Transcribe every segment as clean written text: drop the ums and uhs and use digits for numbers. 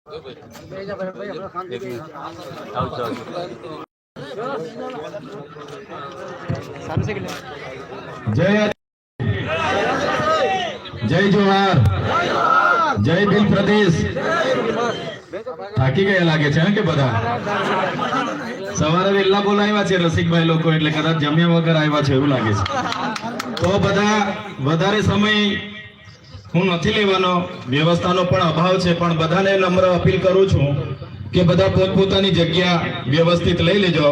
જય જય જોહાર, જય ભીલ પ્રદેશ. થાકી ગયા લાગે છે કે બધા? સવારે વહેલા બોલાવ્યા છે રસિકભાઈ લોકો, એટલે કદાચ જમ્યા વગર આવ્યા છે એવું લાગે છે. તો બધા વધારે સમય હું નથી લેવાનો, વ્યવસ્થાનો પણ અભાવ છે, પણ બધાને નમ્ર અપીલ કરું છું કે બધા પોતપોતાની જગ્યા વ્યવસ્થિત લઈ લેજો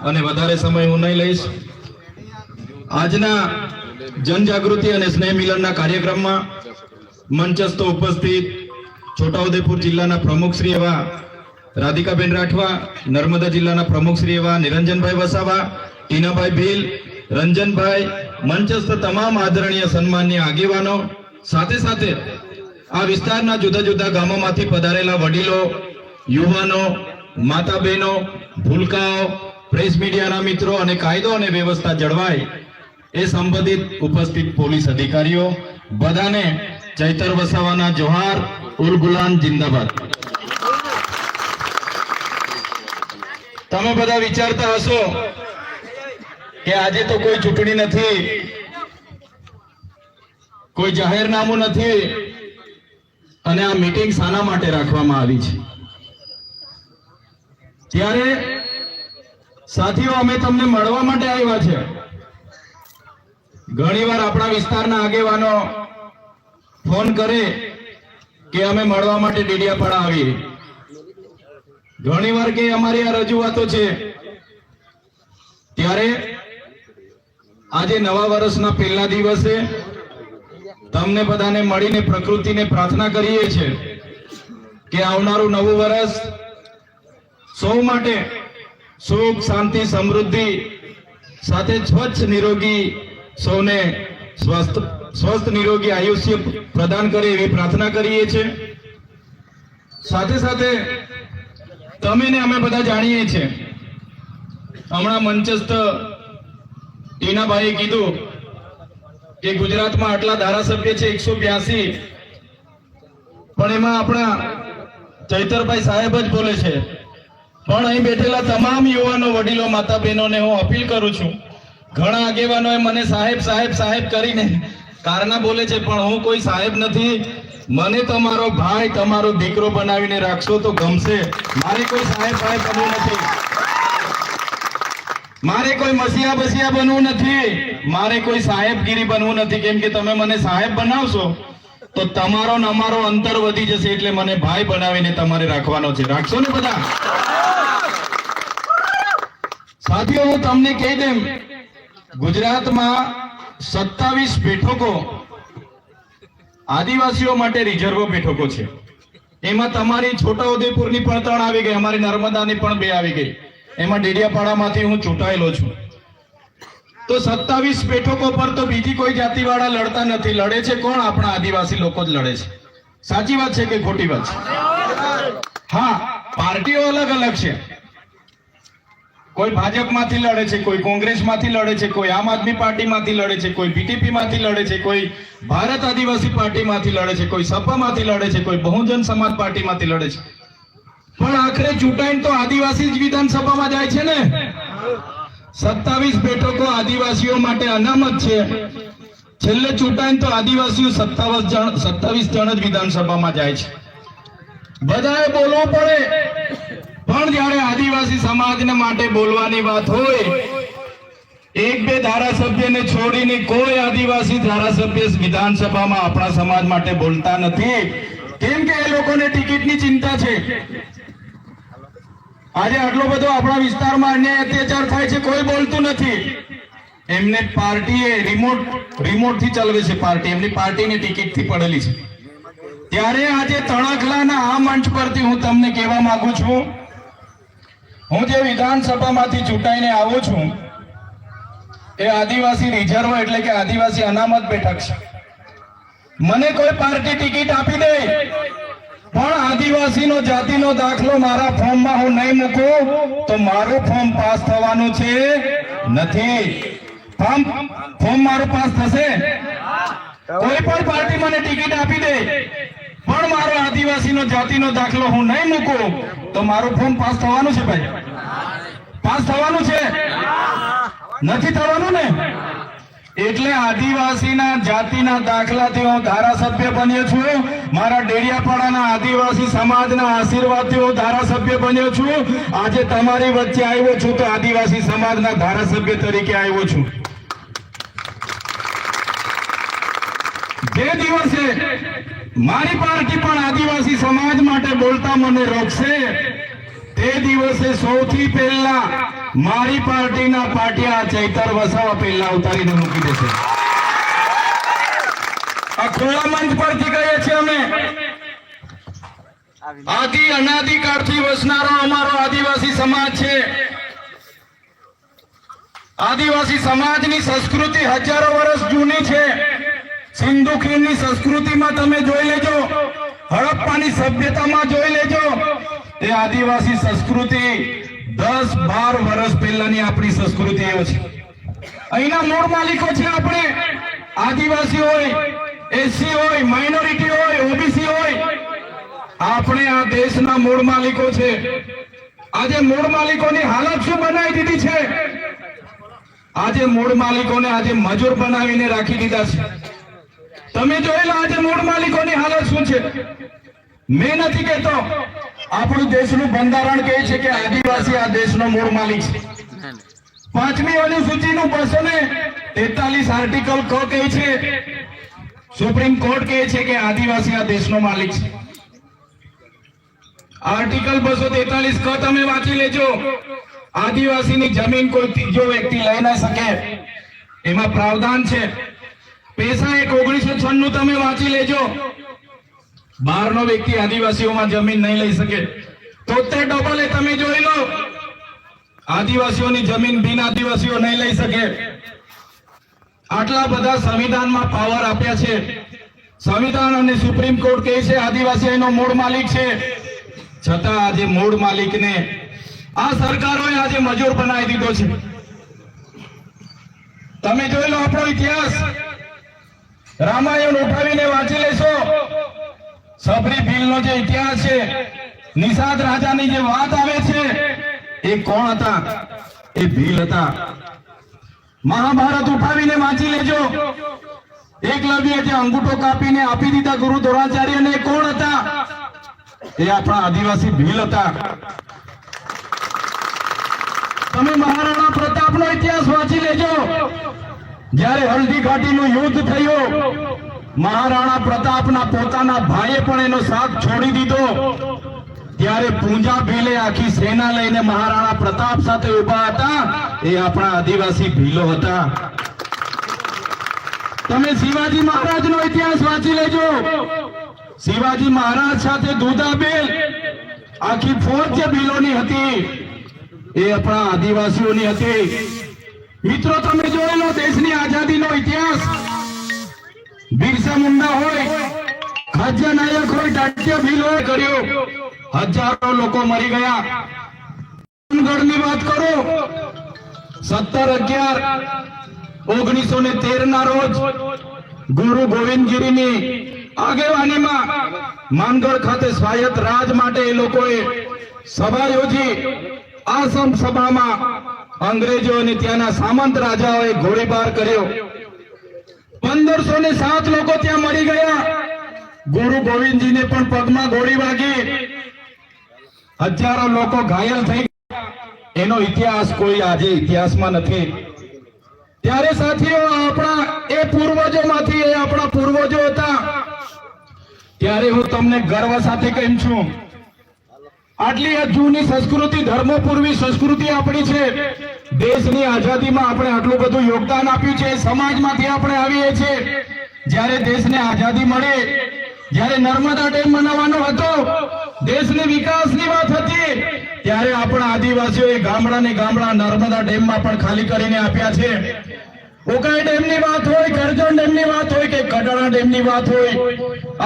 અને વધારે સમય હું નહીં લઈશ. આજના જનજાગૃતિ અને સ્નેહ મિલનના કાર્યક્રમમાં મંચસ્થ ઉપસ્થિત છોટાઉદેપુર જિલ્લાના પ્રમુખ શ્રી એવા રાધિકાબેન રાઠવા, નર્મદા જિલ્લાના પ્રમુખ શ્રી એવા નિરંજનભાઈ વસાવા, ટીનાભાઈ ભીલ, રંજનભાઈ, મંચસ્થ તમામ આદરણીય સન્માનીય આગેવાનો, સાથે સાથે આ વિસ્તારના જુદા જુદા ગામોમાંથી પધારેલા વડીલો, યુવાનો, માતા બહેનો, ભૂલકાઓ, પ્રેસ મીડિયાના મિત્રો અને કાયદો અને વ્યવસ્થા જળવાય એ સંબંધિત ઉપસ્થિત પોલીસ અધિકારીઓ, બધાને ચૈતર વસાવાના જોહાર, ઉલ ગુલામ જિંદાબાદ. તમે બધા વિચારતા હશો કે આજે તો કોઈ ચૂંટણી નથી, કોઈ જાહેરનામું નથી, અને આ મીટિંગ શાના માટે રાખવામાં આવી છે? ત્યારે સાથીઓ, અમે તમને મળવા માટે આવ્યા છે. ઘણીવાર આપણા વિસ્તારના આગેવાનો ફોન કરે કે અમે મળવા માટે ડેડિયાપાડા આવીએ, ઘણીવાર કે અમારી આ રજૂઆતો છે. ત્યારે આજે નવા વર્ષના પહેલા દિવસે તમને બધાને મળીને પ્રકૃતિને પ્રાર્થના કરીએ છીએ કે આવનારું નવું વર્ષ સૌ માટે સુખ, શાંતિ, સમૃદ્ધિ સાથે સ્વચ્છ નિરોગી, સૌને સ્વસ્થ નિરોગી આયુષ્ય પ્રદાન કરે એવી પ્રાર્થના કરીએ છીએ. સાથે સાથે તમે ને અમે બધા જાણીએ છીએ, હમણાં મંચસ્થ ટીનાભાઈએ કીધું કે ગુજરાતમાં આટલા ધારાસભ્ય છે 182, પણ એમાં આપણા ચૈતરભાઈ સાહેબ જ બોલે છે. પણ અહીં બેઠેલા તમામ યુવાનો, વડીલો, માતા બહેનોને હું અપીલ કરું છું. ઘણા આગેવાનોએ મને સાહેબ સાહેબ સાહેબ કરીને કારના બોલે છે, પણ હું કોઈ સાહેબ નથી. મને તમારો ભાઈ, તમારો દીકરો બનાવીને રાખશો તો ગમશે. મારે કોઈ સાહેબ સાહેબ બનવું નથી, મારે કોઈ મસીહા બસિયા બનવું નથી, મારે કોઈ સાહેબગીરી બનવું નથી. કેમ કે તમે મને સાહેબ બનાવશો તો તમારો ને અમારો અંતર વધી જશે, એટલે મને ભાઈ બનાવીને તમારે રાખવાનો છે. રાખશો ને બધા? સાથીઓ, હું તમને કહી દઉં, ગુજરાતમાં 27 બેઠકો આદિવાસીઓ માટે રિઝર્વ બેઠકો છે. એમાં તમારી છોટાઉદેપુરની પણ 3 આવી ગઈ, અમારી નર્મદાની પણ 2 આવી ગઈ. એમાં ડેડિયાપાડામાંથી હું ચૂંટાયેલો છું. તો 27 બેઠકો પર તો બીજી કોઈ જાતિવાળા લડતા નથી. લડે છે કોણ? આપણા આદિવાસી લોકો જ લડે છે. સાચી વાત છે કે ખોટી વાત છે? હા, પાર્ટીઓ અલગ અલગ છે. કોઈ ભાજપમાંથી લડે છે, કોઈ કોંગ્રેસમાંથી લડે છે, કોઈ આમ આદમી પાર્ટીમાંથી લડે છે, કોઈ બીટીપી માંથી લડે છે, કોઈ ભારત આદિવાસી પાર્ટીમાંથી લડે છે, કોઈ સપામાંથી લડે છે, કોઈ બહુજન સમાજ પાર્ટીમાંથી લડે છે. પણ આખરે ચૂંટાઈને તો આદિવાસી જ વિધાનસભામાં જાય છે ને. 27 બેઠકો આદિવાસીઓ માટે અનામત છે. છેલ્લે ચૂંટાઈને તો આદિવાસીઓ 27 જણ જ વિધાનસભામાં જાય છે. બધાએ બોલવું પડે, પણ જ્યારે આદિવાસી સમાજને માટે બોલવાની વાત હોય, 1-2 ધારાસભ્યને છોડીને કોઈ આદિવાસી ધારાસભ્ય વિધાનસભામાં આપણા સમાજ માટે બોલતા નથી. કેમ કે એ લોકોને ટિકિટની ચિંતા છે. આજે આટલો બધો આપણા વિસ્તારમાં અન્યાય અત્યાચાર થાય છે, કોઈ બોલતું નથી. એમને પાર્ટીએ રિમોટ થી ચલાવે છે. પાર્ટી એમની પાર્ટીની ટિકિટથી પડેલી છે. ત્યારે આજે તણખલાના આ મંચ પરથી હું તમને કહેવા માંગુ છું, હું જે વિધાનસભામાંથી ચૂંટાઈને આવું છું એ આદિવાસી રિઝર્વ એટલે કે આદિવાસી અનામત બેઠક છે. મને કોઈ પાર્ટી ટિકિટ આપી દે, પણ આદિવાસીનો જાતિનો દાખલો મારા ફોર્મમાં હું નહીં મૂકું તો મારું ફોર્મ પાસ થવાનું છે નથી. ફોર્મ મારું પાસ થશે? કોઈ પણ પાર્ટી મને ટિકિટ આપી દે, પણ મારો આદિવાસીનો જાતિનો દાખલો હું નહીં મૂકું તો મારું ફોર્મ પાસ થવાનું છે ભાઈ? પાસ થવાનું છે? નથી થવાનું ને? એટલે આદિવાસીના જાતિના દાખલાથી હું ધારાસભ્ય બન્યો છું. મારા ડેડિયાપાડાના આદિવાસી સમાજના આશીર્વાદથી હું ધારાસભ્ય બન્યો છું. આજે તમારી વચ્ચે આવ્યો છું તો આદિવાસી સમાજના ધારાસભ્ય તરીકે આવ્યો છું. જે દિવસે મારી પાર્ટી પણ આદિવાસી સમાજ માટે બોલતા મને રોકશે તે દિવસે સૌથી પહેલા મારી પાર્ટીના પાટિયા ચૈતર વસાવા પહેલા ઉતારીને મૂકી દેશે. આ ખુલ્લા મંચ પરથી કહીએ છીએ અમે. આદિ અનાદિકાળથી વસનારો અમારો આદિવાસી સમાજ છે. આદિવાસી સમાજની સંસ્કૃતિ હજારો વર્ષ જૂની છે. સિંધુ ખીણની સંસ્કૃતિમાં તમે જોઈ લેજો, હડપ્પાની સભ્યતામાં જોઈ લેજો. એ આદિવાસી સંસ્કૃતિ 10-12 વર્ષ પહેલાની આપણી સંસ્કૃતિઓ છે. અહીંના મૂળ માલિકો છે આપણે. આદિવાસી હોય, એસસી હોય, માઇનોરિટી હોય, ઓબીસી હોય, આપણે આ દેશના મૂળ માલિકો છે. આજે મૂળ માલિકોની હાલત શું બનાવી દીધી છે? આજે મૂળ માલિકોને આજે મજૂર બનાવીને રાખી દીધા છે. તમે જોયેલા આજે મૂળ માલિકોની હાલત શું છે? મેં નથી કહેતો, આપણું દેશનું બંધારણ કહે છે કે આદિવાસી આ દેશનો મૂળ માલિક છે. 5મી અનુસૂચિનું 243 આર્ટિકલ ક કહે છે, સુપ્રીમ કોર્ટ કહે છે કે આદિવાસી આ દેશનો માલિક છે. આર્ટિકલ 243 ક તમે વાંચી લેજો. આદિવાસીની જમીન કોઈ ત્રીજો વ્યક્તિ લઈ ન શકે, એમાં પ્રાવધાન છે. પૈસા 1996 તમે વાંચી લેજો. બહારનો વ્યક્તિ આદિવાસીઓમાં જમીન નહીં લઈ શકે. 73 તમે જોઈ લો, આદિવાસીઓની જમીન બિન આદિવાસીઓ નહીં લઈ શકે. આટલા બધા સંવિધાનમાં પાવર આપ્યા છે. સંવિધાન અને સુપ્રીમ કોર્ટ કહે છે આદિવાસી એનો મૂળ માલિક છે. છતાં આજે મૂળ માલિકને આ સરકારોએ આજે મજૂર બનાવી દીધો છે. તમે જોઈ લો આપણો ઇતિહાસ. રામાયણ ઉઠાવીને વાંચી લેશો. સબરી ભીલનો જે ઇતિહાસ છે, નિષાદ રાજાની જે વાત આવે છે, એ કોણ હતા? એ ભીલ હતા. મહાભારત ઉઠાવીને વાંચી લેજો. એકલવ્ય જે અંગૂઠો કાપીને આપી દીધા ગુરુ દ્રોણાચાર્યને, એ કોણ હતા? એ આપણા આદિવાસી ભીલ હતા. તમે મહારાણા પ્રતાપનો ઇતિહાસ વાંચી લેજો. જ્યારે હલ્દી ઘાટીનું યુદ્ધ થયું, મહારાણા પ્રતાપના પોતાના ભાઈએ પણ એનો સાથ છોડી દીધો. ત્યારે પૂંજા ભીલે આખી સેના લઈને મહારાણા પ્રતાપ સાથે ઉભા હતા. એ આપણા આદિવાસી ભીલો હતા. તમે શિવાજી મહારાજનો ઇતિહાસ વાંચી લેજો. શિવાજી મહારાજ સાથે દુધાબેલ આખી ફોજ જે ભીલોની હતી, એ આપણા આદિવાસીઓની હતી. મિત્રો તમે જોઈ લો દેશની આઝાદીનો ઇતિહાસ. બિરસા મુંડા હોય, ખાજ્યા નાયક હોય, ટાટિયા ભીલ હોય, કર્યો. હજારો લોકો મરી ગયા. ગઢની વાત કરો, 17/11/1913 ના રોજ ગુરુ ગોવિંદગીરીની આગેવાનીમાં માનગઢ ખાતે સ્વાયત્ત રાજ માટે એ લોકોએ સભા યોજી. આ સભામાં અંગ્રેજો અને ત્યાંના સામંત રાજાઓએ ગોળીબાર કર્યો. 1507 લોકો ત્યાં મરી ગયા. ગુરુ ગોવિંદજીને પણ પગમાં ગોળી વાગી. હજારો લોકો ઘાયલ થઈ ગયા. એનો ઇતિહાસ કોઈ આજે ઇતિહાસમાં નથી. ત્યારે સાથીઓ, આપણા એ પૂર્વજોમાંથી એ આપણા પૂર્વજો હતા. ત્યારે હું તમને ગર્વ સાથે કહું છું, આટલી જૂની સંસ્કૃતિ, ધર્મપૂર્વી સંસ્કૃતિ આપણી છે. દેશની આઝાદીમાં આપણે આટલું બધું યોગદાન આપ્યું છે. સમાજમાંથી આપણે આવીએ છીએ. જ્યારે દેશને આઝાદી મળી, જ્યારે નર્મદા ડેમ બનાવવાનો હતો, દેશની વિકાસની વાત હતી, ત્યારે આપણા આદિવાસીઓએ ગામડાને ગામડા નર્મદા ડેમમાં પણ ખાલી કરીને આપ્યા છે. ઉકાઈ ડેમની વાત હોય, કરજણ ડેમની વાત હોય કે કડાણા ડેમની વાત હોય,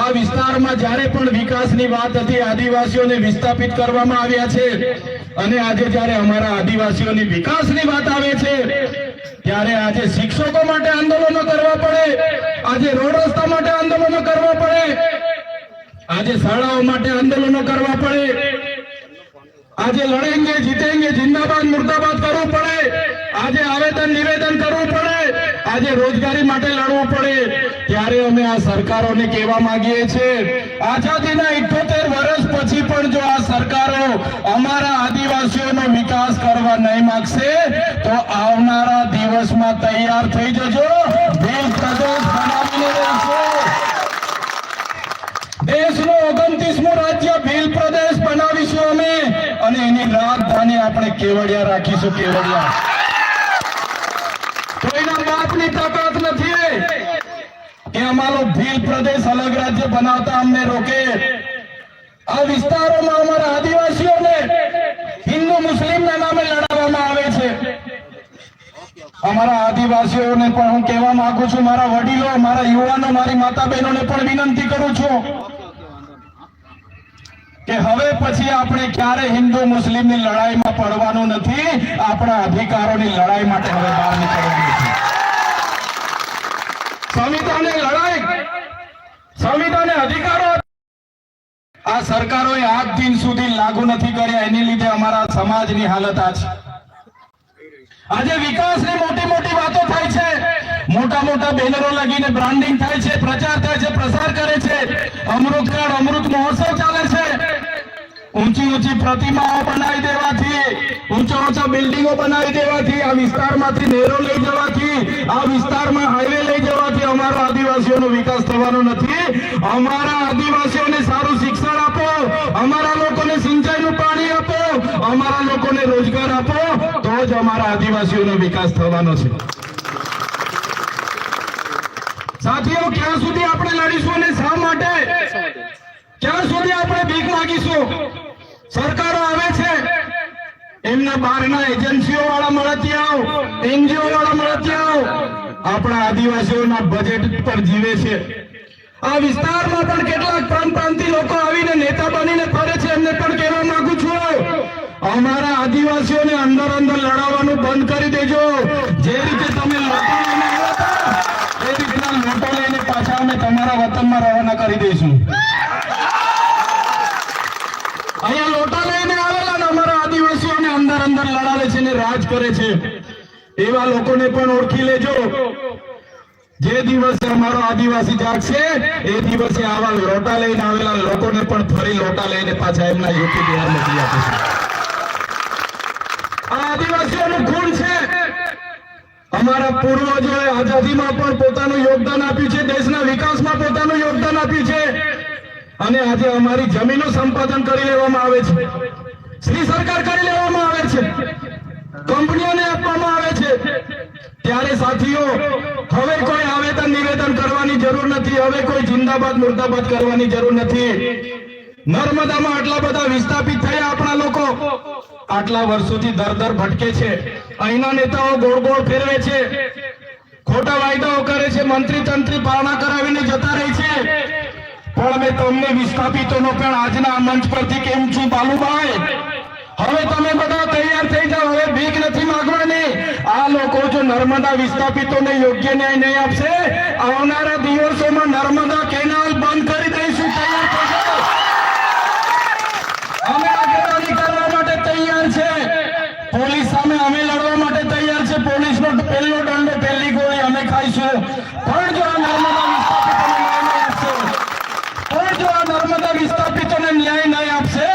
આ વિસ્તારમાં જ્યારે પણ વિકાસની વાત હતી, આદિવાસીઓને વિસ્થાપિત કરવામાં આવ્યા છે. અને આજે જ્યારે અમારા આદિવાસીઓની વિકાસની વાત આવે છે, ત્યારે આજે શિક્ષકો માટે આંદોલનો કરવા પડે, આજે રોડ રસ્તા માટે આંદોલનો કરવા પડે. આજે શાળાઓ માટે આંદોલનો કરવા પડે, આજે લડેંગે જીતેંગે જિંદાબાદ મુર્દાબાદ કરવું પડે, આજે આવેદન નિવેદન કરવું પડે, આજે રોજગારી માટે લડવું પડે, ત્યારે અમે આ સરકારોને કહેવા માંગીએ છીએ, આઝાદીના 78 વર્ષ પછી પણ જો આ સરકારો અમારા આદિવાસીઓનો વિકાસ કરવા નહીં માંગશે તો આવનારા દિવસમાં તૈયાર થઈ જજો, ભીલ પ્રદેશ બનાવીને રહેશું. દેશનું 29મું રાજ્ય ભીલ પ્રદેશ બનાવીશું અમે, અને એની રાજધાની આપણે કેવડિયા રાખીશું. કેવડિયા કોઈના બાપની તાકાત નથી કે અમારો ભીલ પ્રદેશ અલગ રાજ્ય બનાવતા અમને રોકે. આ વિસ્તારોમાં અમારા આદિવાસીઓને હિન્દુ મુસ્લિમના નામે લડાવવામાં આવે છે. અમારા આદિવાસીઓને પણ હું કહેવા માંગુ છું, મારા વડીલો, મારા યુવાનો, મારી માતા બહેનોને પણ વિનંતી કરું છું કે હવે પછી આપણે ક્યારે હિન્દુ મુસ્લિમની લડાઈમાં પડવાનું નથી, આપણા અધિકારોની લડાઈ માટે હવે બહાર નીકળવાનું છે. સંવિધાનની લડાઈ, સંવિધાનને અધિકારો આ સરકારોએ આજ દિન સુધી લાગુ નથી કર્યા, એની લીધે અમારા સમાજની હાલત આ છે. આજે વિકાસની મોટી મોટી વાતો થાય છે, મોટા મોટા બેનરો લગીને બ્રાન્ડિંગ થાય છે, પ્રચાર થાય છે, પ્રસાર કરે છે, અમૃતકાળ અમૃત મહોત્સવ ચાલે છે, ઊંચી ઊંચી પ્રતિમાઓ બનાવી દેવાથી, ઊંચા ઊંચા બિલ્ડિંગો બનાવી દેવાથી, આ વિસ્તારમાંથી નહેરો લઈ જવાથી, આ વિસ્તારમાં હાઈવે લઈ જવાથી અમારા આદિવાસીઓનો વિકાસ થવાનો નથી. અમારા આદિવાસીઓને સારું શિક્ષણ આપો, અમારા લોકોને સિંચાઈનું પાણી આપો, અમારા લોકોને રોજગાર આપો, તો જ અમારા આદિવાસીઓનો વિકાસ થવાનો છે. સાથીઓ, ક્યાં સુધી આપણે લડીશું અને શા માટે? ક્યાં સુધી આપણે ભીખ માંગીશું? સરકારો આવે છે, એમના બહારના એજન્સીઓ વાળા મળતિયાઓ, એનજીઓ વાળા મળતિયાઓ આપણા આદિવાસીઓના બજેટ પર જીવે છે. આ વિસ્તારમાં પણ કેટલાક પ્રાંતિ લોકો આવીને નેતા બનીને ફરે છે. એમને પણ કહેવા માંગુ છું, અમારા આદિવાસીઓને અંદર અંદર લડાવવાનું બંધ કરી દેજો. જે રીતે તમે લોટો લઈને આવ્યા હતા, એ રીતના લોટો લઈને પાછા અમે તમારા વતનમાં રવાના કરી દઈશું. અહીંયા લોટા લઈને આવેલા ને અમારા આદિવાસીઓને અંદર અંદર લડાવે છે ને રાજ કરે છે, એવા લોકોને પણ ઓળખી લેજો. જે દિવસે અમારો આદિવાસી જાગશે એ દિવસે આવા લોટા લઈને આવેલા લોકોને પણ ફરી લોટા લઈને પાછા એમના યુપી બિહાર મોકલી આપીશું. આ આદિવાસીઓનું ગુણ છે. અમારા પૂર્વજોએ આઝાદીમાં પણ પોતાનું યોગદાન આપ્યું છે, દેશના વિકાસમાં પોતાનું યોગદાન આપ્યું છે, અને આજે અમારી જમીનો સંપાદન કરી લેવામાં આવે છે, શ્રી સરકાર કરી લેવામાં આવે છે, કંપનીઓને આપવામાં આવે છે. ત્યારે સાથીઓ, હવે કોઈ આવેદન નિવેદન કરવાની જરૂર નથી, હવે કોઈ જિંદાબાદ મુર્દાબાદ કરવાની જરૂર નથી. નર્મદામાં આટલા બધા વિસ્થાપિત થયા આપણા લોકો, આટલા વર્ષોથી દર દર ભટકે છે. અહીંના નેતાઓ ગોળ ગોળ ફેરવે છે, ખોટા વાયદાઓ કરે છે, મંત્રી તંત્રી પારણા કરાવીને જતા રહે છે. પણ મેં તમને વિસ્થાપિતોનો પણ આજના મંચ પરથી કેમ છું, બાલુભાઈ, હવે તમે બધા તૈયાર થઈ જાઓ. હવે ભીખ નથી માંગવાની. આ લોકો જો નર્મદા વિસ્થાપિતોને યોગ્ય ન્યાય નહીં આપશે, આવનારા દિવસોમાં નર્મદા કેનાલ બંધ કરી દઈશું. તૈયાર થઈ જાઓ. અમે આગેવાની કરવા માટે તૈયાર છે, પોલીસ સામે અમે લડવા માટે તૈયાર છે. પોલીસનો પહેલો દંડો, પહેલી ગોળી અમે ખાઈશું. પણ જો આ નર્મદા વિસ્થાપિતોને ન્યાય નહીં આપશે,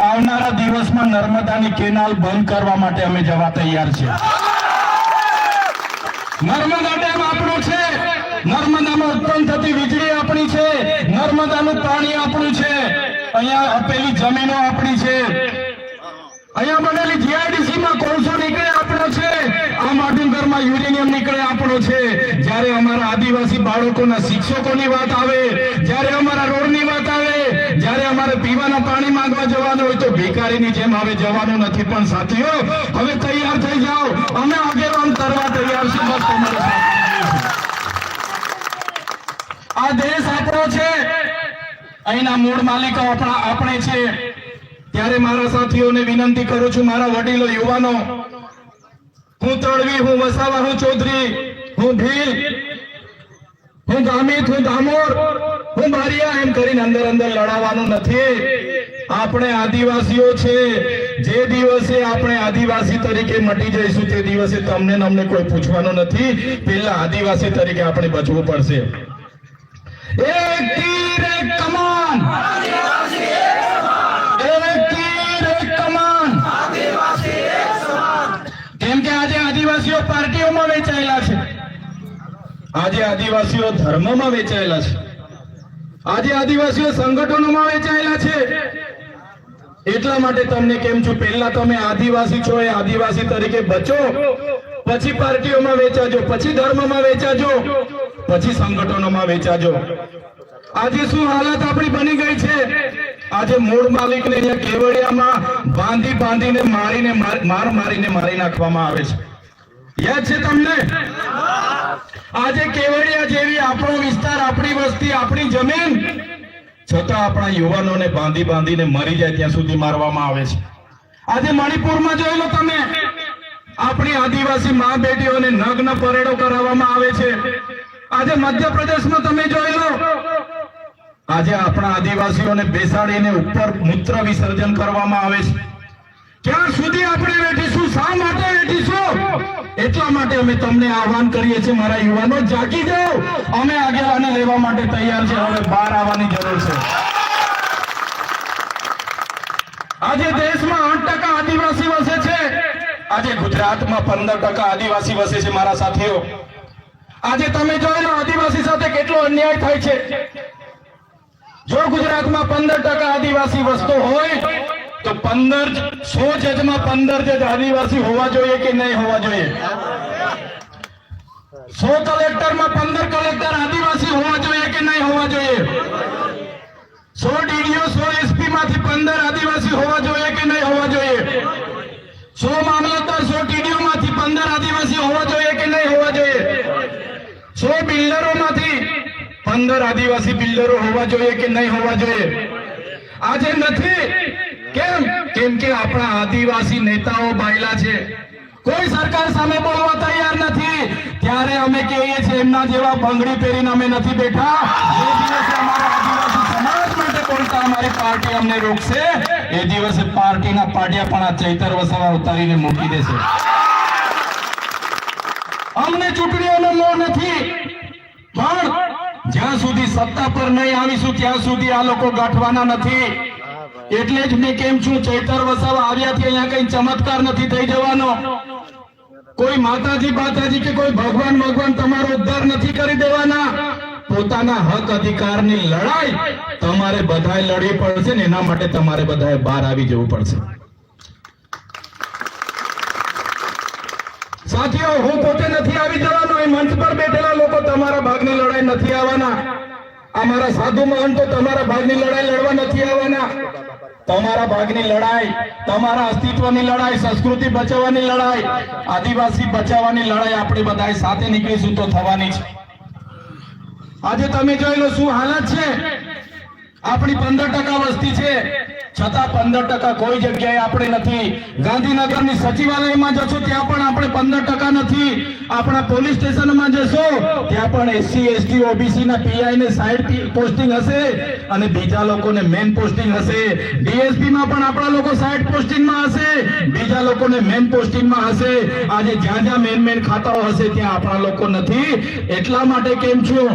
આવનારા દિવસમાં નર્મદાની કેનાલ બંધ કરવા માટે અમે જવા તૈયાર છે. નર્મદા ડેમ આપણો છે, નર્મદામાં ઉત્પન્ન થતી વીજળી આપણી છે, નર્મદાનું પાણી આપણું છે, અહીંયા આપેલી જમીનો આપણી છે, અહીંયા બનેલી જીઆઈડીસી માં કોલસો નીકળે આપણો છે, આ માધુંગરમાં યુરેનિયમ નીકળે આપણો છે. જ્યારે અમારા આદિવાસી બાળકોના શિક્ષકોની વાત આવે, જ્યારે અમારા રોડની વાત આવે, જ્યારે અમારે પીવાના પાણી માંગવા જવાનું હોય તો ભિખારીની જેમ હવે જવાનું નથી. પણ સાથીઓ, હવે તૈયાર થઈ જાઓ, અમે આગેવાન કરવા તૈયાર છે. બસ તમારે આ દેશ આપણો છે, અહીંના મૂળ માલિકો આપણે છે. ત્યારે મારા સાથીઓને વિનંતી કરું છું, મારા વડીલો, યુવાનો, હું તળવી, હું વસાવા, હું ચૌધરી, હું ભીલ, હું ગામિત, હું ધામોર, હું બારિયા એમ કરીને અંદર અંદર લડાવવાનું નથી. આપણે આદિવાસીઓ છે. જે દિવસે આપણે આદિવાસી તરીકે મટી જઈશું તે દિવસે તમને ને અમને કોઈ પૂછવાનું નથી. પેલા આદિવાસી તરીકે આપણે બચવું પડશે. એક તીર એક કમાન, એક તીર એક કમાન. કેમ કે આજે આદિવાસીઓ પાર્ટીઓમાં વેચાયેલા છે. આજે આદિવાસીઓ ધર્મમાં વેચાયેલા છે. આજે આદિવાસીઓ સંગઠનોમાં વેચાયેલા છે. એટલા માટે તમને કેમ છું, પહેલા તમે આદિવાસી છો એ આદિવાસી તરીકે બચો, પછી પાર્ટીઓમાં વેચાજો, પછી ધર્મમાં વેચાજો, પછી સંગઠનોમાં વેચાજો. આજે શું હાલત આપણી બની ગઈ છે? આજે મૂળ માલિકને અહીંયા કેવડિયામાં બાંધીને મારીને મારી નાખવામાં આવે છે. યાદ છે તમને? આજે કેવડિયા જેવી આપણો વિસ્તાર, આપણી વસ્તી, આપણી જમીન, છતાં આપણા યુવાનોને બાંધીને મરી જાય ત્યાં સુધી મારવામાં આવે છે. આજે મણિપુરમાં જોઈ લો તમે, આપણી આદિવાસી મા બેટીઓને નગ્ન પરેડો કરાવવામાં આવે છે. આજે મધ્યપ્રદેશમાં તમે જોઈ લો, આજે આપણા આદિવાસીઓને બેસાડીને ઉપર મૂત્ર વિસર્જન કરવામાં આવે છે. ક્યાં સુધી આપણે વેઠીશું? શા માટે વેઠીશું? એટલા માટે અમે તમને આહવાન કરીએ છીએ, મારા યુવાનો, જાગી જાઓ. અમે આગેવાની લેવા માટે તૈયાર છે. હવે બહાર આવવાની જરૂર છે. આજે દેશમાં 8% આદિવાસી વસે છે. આજે ગુજરાતમાં 15% આદિવાસી વસે છે. મારા સાથીઓ, આજે તમે જોઈ લો આદિવાસી સાથે કેટલો અન્યાય થાય છે. જો ગુજરાતમાં 15% આદિવાસી વસતો હોય તો 100 જજમાં 15 જજ આદિવાસી હોવા જોઈએ કે નહીં હોવા જોઈએ? 100 કલેક્ટરમાં 15 કલેક્ટર આદિવાસી હોવા જોઈએ કે નહીં હોવા જોઈએ? 100 ડીડીઓ 100 એસપી માંથી 15 આદિવાસી હોવા જોઈએ કે નહીં હોવા જોઈએ? 100 મામલતદાર 100 ટીડીઓ માંથી 15 આદિવાસી હોવા જોઈએ કે નહીં હોવા જોઈએ? 100 બિલ્ડરો માંથી 15 આદિવાસી બિલ્ડરો હોવા જોઈએ કે નહીં હોવા જોઈએ? આજે નથી. કેમ? કેમ કે આપણા આદિવાસી નેતાઓ બાયલા છે. કોઈ સરકાર સામે બોલવા તૈયાર નથી. ત્યારે અમે કહીએ છીએ એમના જેવા બંગડી પહેરીને અમે નથી બેઠા. જે દિવસે અમારા આદિવાસી સમાજ માટે બોલતા અમારી પાર્ટી અમને રોકશે, એ દિવસે પાર્ટીના પાટિયા પણ આ ચૈતર વસાવા ઉતારીને મૂકી દેશે. અમને ચૂંટણીઓનો મોહ નથી, પણ જ્યાં સુધી સત્તા પર નહીં આવીશું ત્યાં સુધી આ લોકો ગાંઠવાના નથી. એટલે જ મેં કેમ છું, ચૈતર વસાવા આવ્યાથી અહીંયા કઈ ચમત્કાર નથી થઈ જવાનો. કોઈ માતાજી કે કોઈ ભગવાન તમારો ઉદ્ધાર નથી કરી દેવાના. પોતાના હક અધિકારની લડાઈ તમારે બધાએ લડવી પડશે ને એના માટે તમારે બધાએ બહાર આવી જવું પડશે. સાથીઓ, હું પોતે નથી આવી જવાનો. એ મંચ પર બેઠેલા લોકો તમારા ભાગની લડાઈ નથી આવવાના. અમારા સાધુ મહંતો તમારા ભાગની લડાઈ લડવા નથી આવવાના. તમારા ભાગની લડાઈ, તમારા અસ્તિત્વની લડાઈ, સંસ્કૃતિ બચાવવાની લડાઈ, આદિવાસી બચાવવાની લડાઈ આપણે બધા સાથે નીકળીશું તો થવાની છે. આજે તમે જોઈ લો શું હાલત છે. આપણી 15% વસ્તી છે, છતાં 15% કોઈ જગ્યાએ આપણે નથી. ગાંધીનગરની સચિવાલયમાં જશો ત્યાં પણ આપણે 15% નથી. આપણા પોલીસ સ્ટેશનમાં જશો ત્યાં પણ એસસી એસટી ઓબીસી ના પીઆઈ ને સાઈડ પોસ્ટિંગ હશે અને બીજા લોકોને મેન પોસ્ટિંગ હશે. ડીએસપી માં પણ આપણા લોકો સાઈડ પોસ્ટિંગમાં હશે, બીજા લોકોને મેન પોસ્ટિંગમાં હશે. આજે જ્યાં મેન ખાતાઓ હશે ત્યાં આપણા લોકો નથી. એટલા માટે કેમ છું,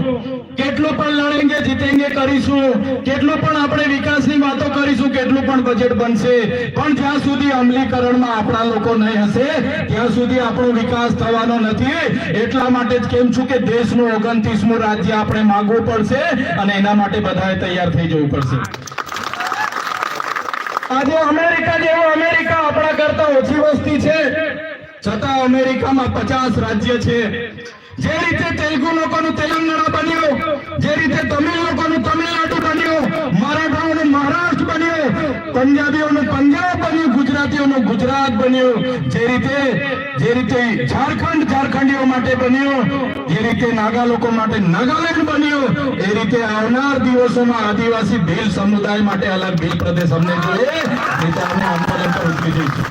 કેટલું પણ લડેંગે જીતેંગે કરીશું, કેટલું પણ આપણે વિકાસની વાતો કરીશું, કેટલું પણ બજેટ બનશે, પણ જ્યાં સુધી અમલીકરણમાં આપણા લોકો નહીં હશે ત્યાં સુધી આપણો વિકાસ થવાનો નથી. એટલા માટે જ કેમ છું કે દેશનું 29મું રાજ્ય આપણે માંગવું પડશે અને એના માટે બધાએ તૈયાર થઈ જવું પડશે. આજે અમેરિકા જેવો અમેરિકા આપણા કરતા ઓછી વસ્તી છે, છતાં અમેરિકામાં 50 રાજ્ય છે. જે રીતે તેલુગુ લોકોનું તેલંગાણા બન્યું, જે રીતે તમિલ લોકોનું તમિલનાડુ બન્યું, મરાઠાઓનું મહારાષ્ટ્ર બન્યું, પંજાબીઓનું પંજાબ બન્યું, ગુજરાતીઓનું ગુજરાત બન્યું, જે રીતે ઝારખંડીઓ માટે બન્યું, જે રીતે નાગા લોકો માટે નાગાલેન્ડ બન્યું, એ રીતે આવનાર દિવસોમાં આદિવાસી ભીલ સમુદાય માટે અલગ ભીલ પ્રદેશ અમને જોઈએ, રીતે અમે આંદોલન પર ઉતરી જઈશું.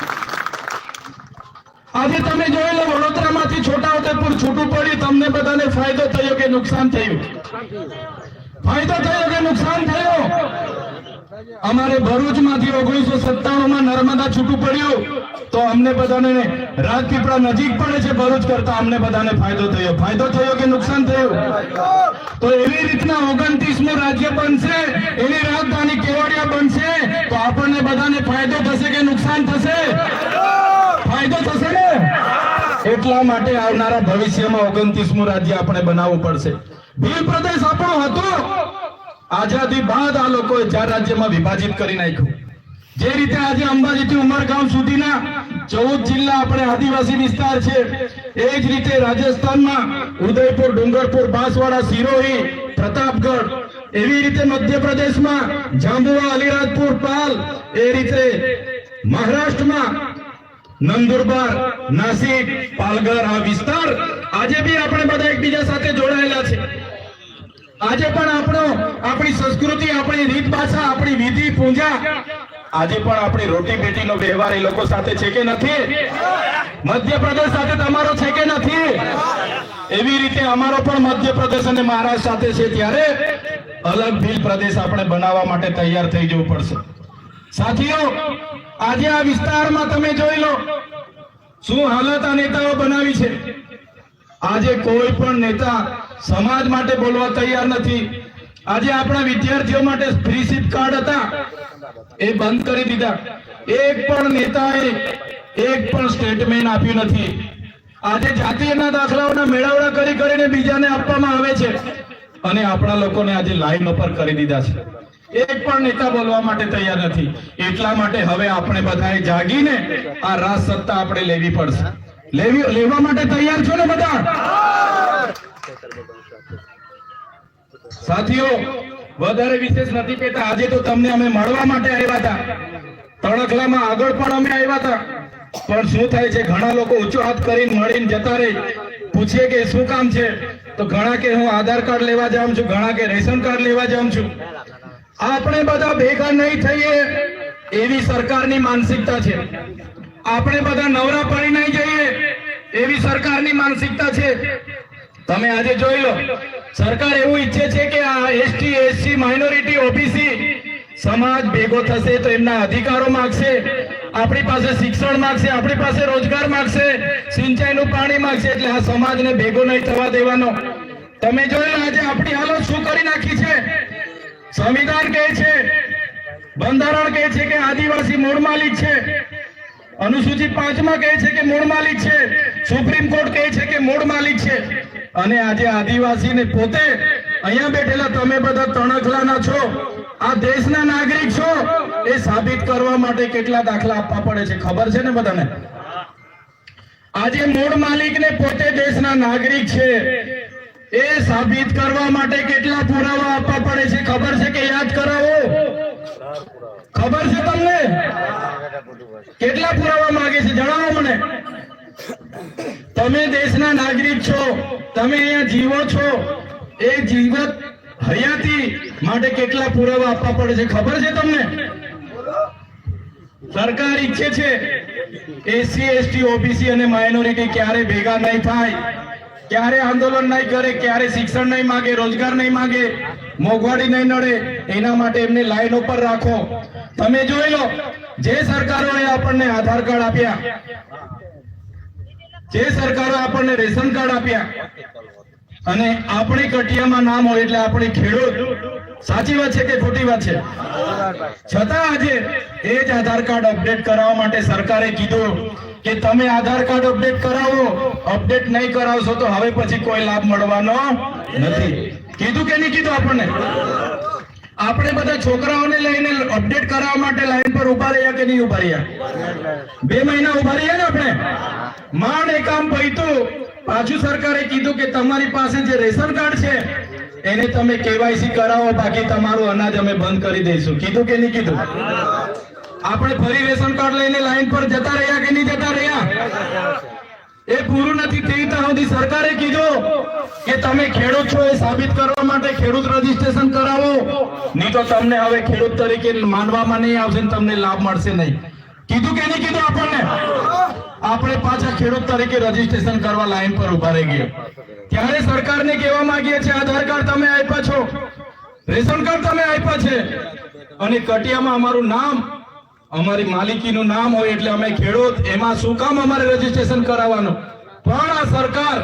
આજે તમે જોઈ લો, વડોદરામાંથી છોટાઉદેપુર છૂટું પડ્યું, તમને બધાને ફાયદો થયો કે નુકસાન થયું? ફાયદો થયો કે નુકસાન થયો? અમારે ભરૂચમાંથી 1997 માં નર્મદા છૂટું પડ્યું તો અમને બધાને રાજપીપળા નજીક પડે છે ભરૂચ કરતા, અમને બધાને ફાયદો થયો. ફાયદો થયો કે નુકસાન થયું? તો એવી રીતના 29મું રાજ્ય બનશે, એની રાજધાની કેવડિયા બનશે તો આપણને બધાને ફાયદો થશે કે નુકસાન થશે? ફાયદો થશે ને. એટલા માટે આવનારા ભવિષ્યમાં 29મું રાજ્ય આપણે બનાવવું પડશે. ભીલ પ્રદેશ આપણો હતો, આઝાદી બાદ આ લોકોએ 4 રાજ્યમાં વિભાજિત કરી નાખ્યું. જે રીતે આજે અંબાજીથી ઉમરગામ સુધીના 14 જિલ્લા આપણે આદિવાસી વિસ્તાર છે, એ જ રીતે રાજસ્થાનમાં ઉદયપુર, ડુંગરપુર, બાંસવાડા, સિરોહી, પ્રતાપગઢ, એવી રીતે મધ્યપ્રદેશમાં જાંબુઆ, અલીરાજપુર, પાલ, એ રીતે મહારાષ્ટ્રમાં નંદુરબાર, નાસિક, પાલઘર, આ વિસ્તાર આજે બી આપણે બધા એકબીજા સાથે જોડાયેલા છે. આજે પણ આપણી સંસ્કૃતિ, આપણી રીત ભાષા, આપણી વિધિ પૂજા, આજે પણ આપણી રોટી બેટીનો વ્યવહાર એ લોકો સાથે છે કે નથી? મધ્યપ્રદેશ સાથે તમારો છે કે નથી? એવી રીતે અમારો પણ મધ્યપ્રદેશ અને મહારાષ્ટ્ર સાથે છે. ત્યારે અલગ ભીલ પ્રદેશ આપણે બનાવવા માટે તૈયાર થઈ જવું પડશે. સાથીઓ, આજે આ વિસ્તારમાં તમે જોઈ લો શું હાલત આ નેતાઓ બનાવી છે. આજે કોઈ પણ નેતા સમાજ માટે બોલવા તૈયાર નથી. આજે આપણા વિદ્યાર્થીઓ માટે ફ્રી સીટ કાર્ડ હતા, એ બંધ કરી દીધા. એક પણ નેતાએ એક પણ સ્ટેટમેન્ટ આપ્યું નથી. આજે જાતિના દાખલાઓના મેળાવડા કરી કરીને બીજાને આપવામાં આવે છે અને આપણા લોકોને આજે લાઈન ઉપર કરી દીધા છે. એક પણ નેતા બોલવા માટે તૈયાર નથી. એટલા માટે હવે આપણે બધાએ જાગીને આ રાજ સત્તા આપણે લેવી પડશે. લેવા માટે તૈયાર છો ને બધા? સાથીઓ, વધારે વિશેષ નથી કહેતા. આજે તો તમને અમે મળવા માટે આવ્યા હતા. તણખલામાં આગળ પણ અમે આવ્યા હતા, પણ શું થાય છે, ઘણા લોકો ઊંચો હાથ કરીને મળીને જતા રહે. પૂછીએ કે શું કામ છે, તો ઘણા કે હું આધાર કાર્ડ લેવા જાઉં છું, ઘણા કે રેશન કાર્ડ લેવા જાઉં છું. આપણે બધા ભેગા નહીં થઈએ એવી સરકારની માનસિકતા છે. આપણે બધા નવરા પડી નહીં જઈએ એવી સરકારની માનસિકતા છે. તમે આજે જોઈ લો, સરકાર એવું ઈચ્છે છે કે આ એસટી, એસસી, માઇનોરિટી, ઓબીસી સમાજ ભેગો થશે તો એમના અધિકારો માંગશે, આપણી પાસે શિક્ષણ માંગશે, આપણી પાસે રોજગાર માંગશે, સિંચાઈનું પાણી માંગશે. એટલે આ સમાજને ભેગો નહીં થવા દેવાનો. તમે જોઈ લો આજે આપણી હાલત શું કરી નાખી છે. સંવિધાન કહે છે, બંધારણ કહે છે કે આદિવાસી મૂળ માલિક છે, અનુસૂચિ 5 માં કહે છે કે મૂળ માલિક છે, સુપ્રીમ કોર્ટ કહે છે કે મૂળ માલિક છે. અને આજે આદિવાસીને પોતે અહીંયા બેઠેલા તમે બધા તણખલાના છો, આ દેશના નાગરિક છો, એ સાબિત કરવા માટે કેટલા દાખલા આપવા પડે છે ખબર છે ને બધાને? આજે મૂળ માલિકને પોતે દેશના નાગરિક છે એ સાબિત કરવા માટે કેટલા પુરાવા આપવા પડે છે ખબર છે કે યાદ કરાવો? ખબર છે તમને? કેટલા પુરાવા માંગે છે જણાવો મને. તમે દેશના નાગરિક છો, તમે અહીંયા જીવો છો, એ જીવત હયાતી માટે કેટલા પુરાવા આપવા પડે છે ખબર છે તમને? સરકાર ઈચ્છે છે એસસી, એસટી, ઓબીસી અને માઇનોરિટી ક્યારે ભેગા નહીં થાય, ક્યારે આંદોલન નહીં કરે, ક્યારે શિક્ષણ નહીં માંગે, રોજગાર નહીં માંગે, મોંઘવારી નહીં નડે. એના માટે એમને લાઈન ઉપર રાખો. તમે જોઈ લો, જે સરકારોએ આપણને આધાર કાર્ડ આપ્યા, જે સરકારો આપણને રેશન કાર્ડ આપ્યા અને આપણી કટિયામાં નામ હોય એટલે આપણે ખેડૂત, સાચી વાત છે કે ખોટી વાત છે? છતાં આજે એ જ આધાર કાર્ડ અપડેટ કરાવવા માટે સરકારે કીધું કે તમે આધાર કાર્ડ અપડેટ કરાવો, અપડેટ નહીં કરાવશો તો હવે પછી કોઈ લાભ મળવાનો નથી. કીધું કે નહીં કીધું આપણને? આપણે બધા છોકરાઓને લઈને અપડેટ કરાવવા માટે લાઈન પર ઉભા રહ્યા કે નહીં ઉભા રહ્યા? 2 મહિના ઉભા રહ્યા ને આપણે. માંડ એ કામ પૈતું, પાછું સરકારે કીધું કે તમારી પાસે જે રેશન કાર્ડ છે એને તમે કેવાયસી કરાવો, બાકી તમારું અનાજ અમે બંધ કરી દઈશું. કીધું કે નહીં કીધું? આપણે ફરી રેશન કાર્ડ લઈને લાઈન પર જતા રહ્યા કે નહીં જતા રહ્યા? એ પૂરું નથી થયું ત્યાં સુધી સરકારે કીધું કે તમે ખેડૂત છો એ સાબિત કરવા માટે ખેડૂત રજીસ્ટ્રેશન કરાવો, નહીં તો તમને હવે ખેડૂત તરીકે માનવામાં નહીં આવશે ને તમને લાભ મળશે નહીં. કીધું કે નહીં કીધું આપણને? આપણે પાછા ખેડૂત તરીકે રજીસ્ટ્રેશન કરવા લાઈન પર ઉભા રહી ગયા. ત્યારે સરકારને કહેવા માંગીએ છીએ, આધાર કાર્ડ તમે આપ્યા છો, રેશન કાર્ડ તમે આપ્યા છે, અને કટિયામાં અમારું નામ, અમારી માલિકીનું નામ હોય એટલે અમે ખેડૂત, એમાં શું કામ અમારે રજીસ્ટ્રેશન કરાવવાનું? પણ આ સરકાર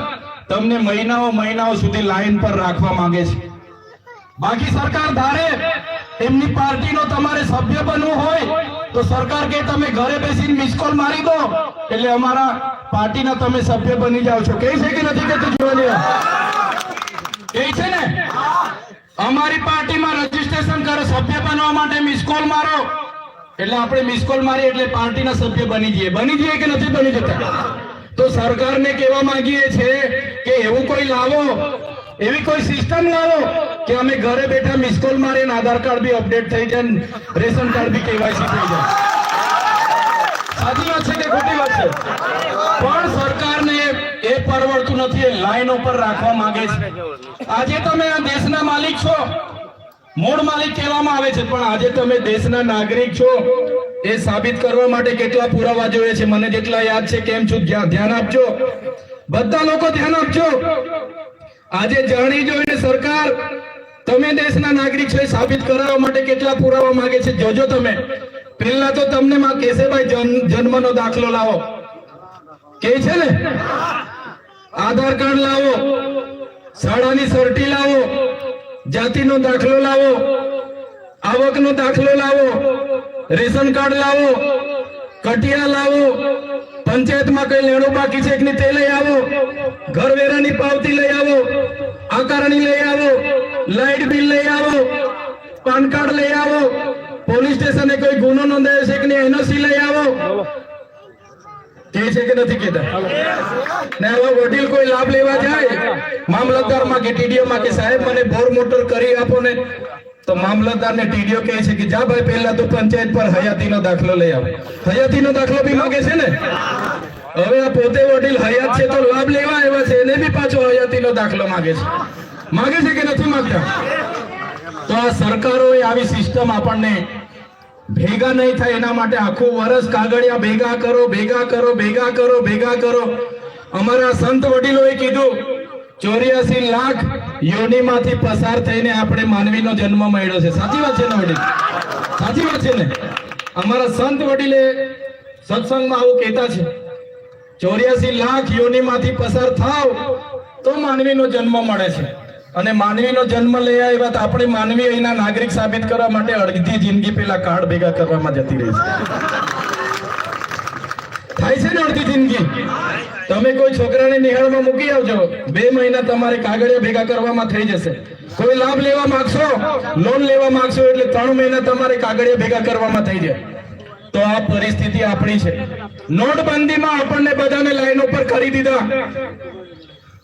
તમને મહિનાઓ સુધી લાઈન પર રાખવા માંગે છે. બાકી સરકાર ધારે એમની પાર્ટીનો તમારે સભ્ય બનવું હોય તો સરકાર કે તમે ઘરે બેસીને મિસ કોલ મારી દો એટલે અમારા પાર્ટીના તમે સભ્ય બની જાઓ છો. કે છે કે નથી કહેતું? જોવાની કે છે ને, અમારી પાર્ટીમાં રજીસ્ટ્રેશન કરો, સભ્ય બનવા માટે મિસ કોલ મારો એટલે આપણે મિસ કોલ મારી એટલે પાર્ટીના સભ્ય બની જઈએ કે નથી બની જતા? તો સરકારને કહેવા માંગીએ છીએ કે એવું કોઈ લાવો, એવી કોઈ સિસ્ટમ લાવો કે અમે ઘરે બેઠા મિસ કોલ મારીને આધાર કાર્ડ બી અપડેટ થઈ જાય, રેશન કાર્ડ બી કેવાયસી થઈ જાય. સાચી વાત છે કે ખોટી વાત છે? પણ સરકારને એ પરવડતું નથી, એ લાઈન ઉપર રાખવા માંગે છે. આજે તમે આ દેશના માલિક છો, મૂળ માલિક કહેવામાં આવે છે, પણ આજે તમે દેશના નાગરિક છો એ સાબિત કરવા માટે કેટલા પુરાવા જોઈએ છે? મને જેટલા યાદ છે, કેમ છું, ધ્યાન આપજો, બધા લોકો ધ્યાન આપજો. આજે જાણી જોઈને સરકાર તમે દેશના નાગરિક છો એ સાબિત કરાવવા માટે કેટલા પુરાવા માંગે છે, જોજો તમે. પહેલા તો તમને માં કહેશે ભાઈ જન્મનો દાખલો લાવો, કે છે ને, આધાર કાર્ડ લાવો, શાળાની સર્ટી લાવો, જાતિનો દાખલો લાવો, આવકનો દાખલો લાવો, રેશન કાર્ડ લાવો, કટિયા લાવો, પંચાયતમાં કઈ લેણું બાકી છે કે તે લઈ આવો, ઘરવેરાની પાવતી લઈ આવો, આકારણી લઈ આવો, લાઇટ બિલ લઈ આવો, પાન કાર્ડ લઈ આવો, પોલીસ સ્ટેશને કોઈ ગુનો નોંધાયો છે કે નહીં એનઓસી લઈ આવો. કે છે કે નથી કહેતા? ને હવે વડીલ કોઈ લાભ લેવા જાય મામલતદારમાં કે ટીડીઓમાં કે સાહેબ મને બોર મોટર કરી આપો ને, તો મામલતદાર ને ટીડીઓ કહે છે કે જા ભાઈ પહેલા તો પંચાયત પર હયાતીનો દાખલો લઈ આવો. હયાતીનો દાખલો બી માંગે છે ને. હવે આ પોતે વડીલ હયાત છે તો લાભ લેવા આવ્યા છે, એને બી પાછો હયાતીનો દાખલો માંગે છે કે નથી માંગતા? તો આ સરકારોએ આવી સિસ્ટમ આપણને ભેગા નહીં થાય એના માટે આખું વર્ષ કાગળિયા ભેગા કરો. અમારા સંત વડીલોએ કીધું 84 લાખ યોનિમાંથી પસાર થઈને આપણે માનવીનો જન્મ મળ્યો છે. સાચી વાત છે ને વડીલ? સાચી વાત છે ને? અમારા સંત વડીલે સત્સંગમાં આવું કહેતા છે, 84 લાખ યોનિમાંથી પસાર થાવ તો માનવીનો જન્મ મળે છે. અને માનવીનો જન્મ લઈ આવ્યા તો આપણે માનવી અહીંના નાગરિક સાબિત કરવા માટે અડધી જિંદગી પેલા કાર્ડ ભેગા કરવામાં જતી રહી છે. થાય છે ને અડધી જિંદગી. તમે કોઈ છોકરાને નિહાળમાં મૂકી આવજો, 2 મહિના તમારે કાગળિયા ભેગા કરવામાં થઈ જશે. કોઈ લાભ લેવા માંગશો, લોન લેવા માંગશો એટલે 3 મહિના તમારે કાગળિયા ભેગા કરવામાં થઈ જાય. તો આ પરિસ્થિતિ આપણી છે. નોટબંધીમાં આપણને બધાને લાઈન ઉપર કરી દીધા.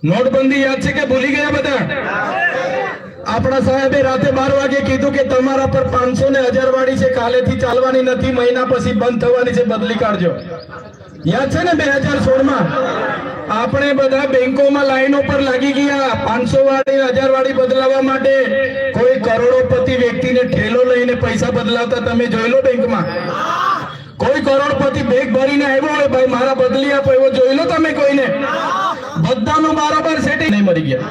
નોટબંધી યાદ છે કે ભૂલી ગયા બધા? આપણા સાહેબે રાતે 12 વાગે કીધું કે તમારા પર 500 ને 1000 વાળી છે, કાલેથી ચાલવાની નથી, મહિના પછી બંધ થવાની છે, બદલી કાઢજો. યાદ છે ને 2016માં આપણે બધા બેંકોમાં લાઈનો પર લાગી ગયા 500 વાળી 1000 વાળી બદલાવવા માટે. કોઈ કરોડોપતિ વ્યક્તિને ઠેલો લઈને પૈસા બદલાવતા તમે જોઈ લો બેંકમાં. કોઈ કરોડપતિ બેગ ભરીને આવ્યો હોય, ભાઈ મારા બદલી આપો, એવો જોઈ લો તમે કોઈને? બધાનો બરાબર સેટિંગ નહીં. મરી ગયા.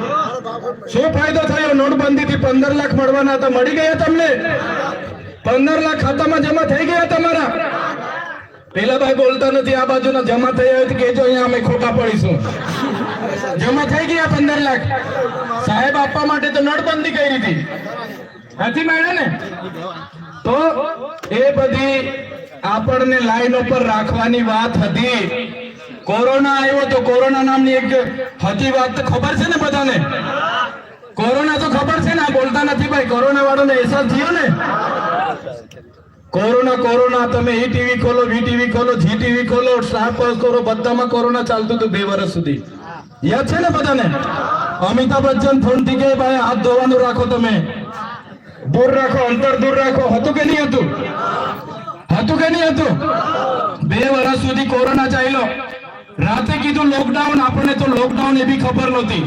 શું ફાયદો થયો? નોટબંધીથી 15 લાખ મળવાના હતા, મળી ગયા તમને? 15 લાખ ખાતામાં જમા થઈ ગયા તમારા? પેલા ભાઈ બોલતા નથી, આ બાજુના જમા થયા હોય તો કહેજો, અહીંયા અમે ખોટા પડીશું. જમા થઈ ગયા 15 લાખ. સાહેબ આપવા માટે તો નોટબંધી કરી હતી, નથી મળ્યા ને? તો એ બધી આપણને લાઈન ઉપર રાખવાની વાત હતી. કોરોના આવ્યો તો કોરોના નામની એક હતી વાત તો ખબર છે ને બધાને? કોરોના તો ખબર છે ને, બોલતા નથી ભાઈ. કોરોના વાળોને અહેસાસ થયો ને? કોરોના તમે ઈ ટીવી ખોલો, વીટીવી ખોલો, જીટીવી ખોલો, સ્ટાર પ્લસ ખોલો, બધામાં કોરોના ચાલતું હતું 2 વર્ષ સુધી. યાદ છે ને બધાને? અમિતાભ બચ્ચન ફોનથી કહે ભાઈ હાથ ધોવાનું રાખો, તમે દૂર રાખો, અંતર દૂર રાખો. હતું કે નહીં હતું? હતું કે નહીં હતું? 2 વર્ષ સુધી કોરોના ચાલ્યો. રાતે કીધું લોકડાઉન, આપણને તો લોકડાઉન એ બી ખબર નહોતી,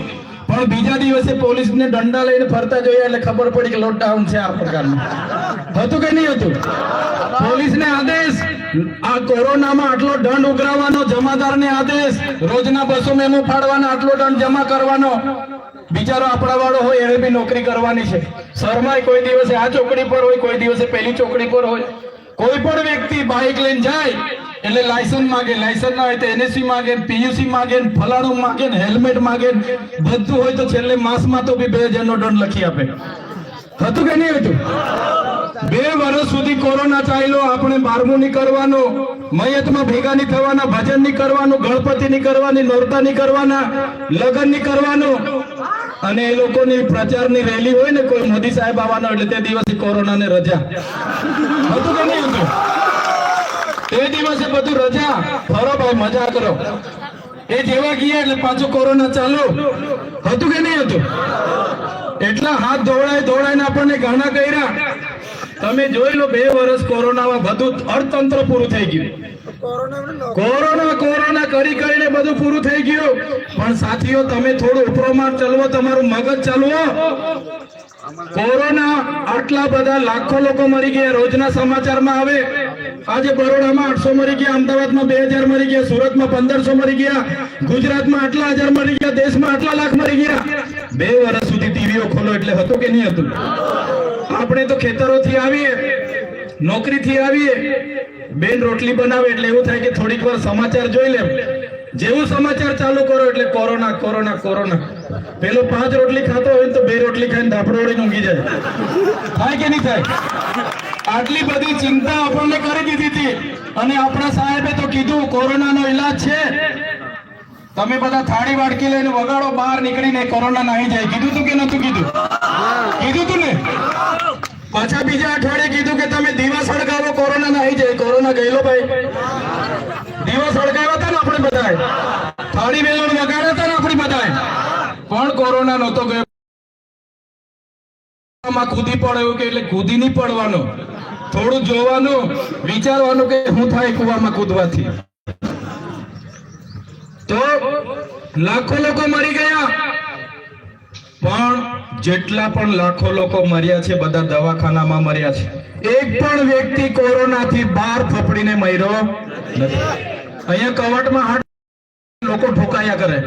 પણ બીજા દિવસે પોલીસને દંડા લઈને ફરતા જોયા એટલે ખબર પડી કે લોકડાઉન છે આ પ્રકારનું. હતું કે નહીં હતું? પોલીસને આદેશ આ કોરોનામાં આટલો દંડ ઉઘરાવવાનો, જમાદારને આદેશ, રોજના 200 મેમો ફાડવાના, આટલો દંડ જમા કરવાનો. બિચારો આપણા વાળો હોય એને બી નોકરી કરવાની છે. શર્માય કોઈ દિવસે આ ચોકડી પર હોય, કોઈ દિવસે પેલી ચોકડી પર હોય. કોઈ પણ વ્યક્તિ બાઇક લઈને જાય એટલે લાયસન્સ માગે, લાયસન્સ ના હોય તો એનએસસી માગે, પીયુસી માગે, ફલાણું માગે, હેલ્મેટ માગે, બધું હોય તો છેલ્લે માસમાં તો બી 2000 નો દંડ લખી આપે. હતું કે નહીં હતું? 2 વર્ષ સુધી કોરોના ચાલ્યો. આપણે 12મું નહીં કરવાનું, મયતમાં ભેગા નહીં થવાના, ભજન નહીં કરવાનું, ગણપતિ નહીં કરવાની, નોરતા નહીં કરવાના, લગ્ન નહીં કરવાનું. અને એ લોકોની પ્રચારની રેલી હોય ને, કોઈ મોદી સાહેબ આવવાનો એટલે તે દિવસે કોરોનાને રજા. હતું કે નહીં હતું? તે દિવસે બધું રજા, ફરો ભાઈ, મજા કરો. એ જેવા ગયા એટલે પાછું કોરોના ચાલુ. હતું કે નહીં હતું? એટલા હાથ દોડાઈને આપણને ગાણા કર્યા. તમે જોઈ લો, 2 વર્ષ કોરોનામાં બધું અર્થતંત્ર પૂરું થઈ ગયું. કોરોના કરીને બધું પૂરું થઈ ગયું. પણ સાથીઓ, તમે થોડું ઉપરોમાં ચલવો, તમારું મગજ ચલવો. કોરોના આટલા બધા લાખો લોકો મરી ગયા, રોજના સમાચારમાં આવે. આજે બરોડામાં 800 મરી ગયા, અમદાવાદમાં 2000 મરી ગયા, સુરતમાં 1500 મરી ગયા, ગુજરાતમાં આટલા હજાર મરી ગયા, દેશમાં આટલા લાખ મરી ગયા. 2 વર્ષ સુધી ટીવીઓ ખોલો એટલે હતું કે નહીં હતું? આપણે તો ખેતરોથી આવીએ, નોકરીથી આવીએ, બેન રોટલી બનાવે એટલે એવું થાય કે થોડીક વાર સમાચાર જોઈ લે. જેવું સમાચાર ચાલુ કરો એટલે કોરોના કોરોના કોરોના. પેલો 5 રોટલી ખાતો હોય તો 2 રોટલી ખાઈને ધાપડો ઓળીને ઊંઘી જાય. થાય કે નહીં થાય? આટલી બધી ચિંતા આપણને કરી દીધી હતી. અને આપણા સાહેબે તો કીધું કોરોનાનો ઈલાજ છે. તમે બધા થાળી વાડકી લઈને વગાડો, બહાર નીકળીને કોરોના નાહી જાય. કીધું તું કે નતું કીધું? કીધું તું ને? પાછા બીજા અઠવાડિયે કીધું કે તમે દીવા સળગાવો, કોરોના નાહી જાય. કોરોના ગયેલો ભાઈ. દીવા સળગાવ્યા હતા ને આપણે બધાએ, થાળી વેલણ વગાડ્યા હતા ને આપણે બધાએ, પણ કોરોના નહોતો ગયો. કૂદી પડે એવું કે એટલે કૂદી નહીં પડવાનું, થોડું જોવાનું, વિચારવાનું કે શું થાય કૂવામાં કૂદવાથી. તો લાખો લોકો મરી ગયા. પણ જેટલા પણ લાખો લોકો મર્યા છે બધા દવાખાનામાં મર્યા છે. એક પણ વ્યક્તિ કોરોનાથી બહાર ફફડીને મર્યો નથી. અહીંયા કવાટમાં હાટ લોકો ઠોકાયા કરે.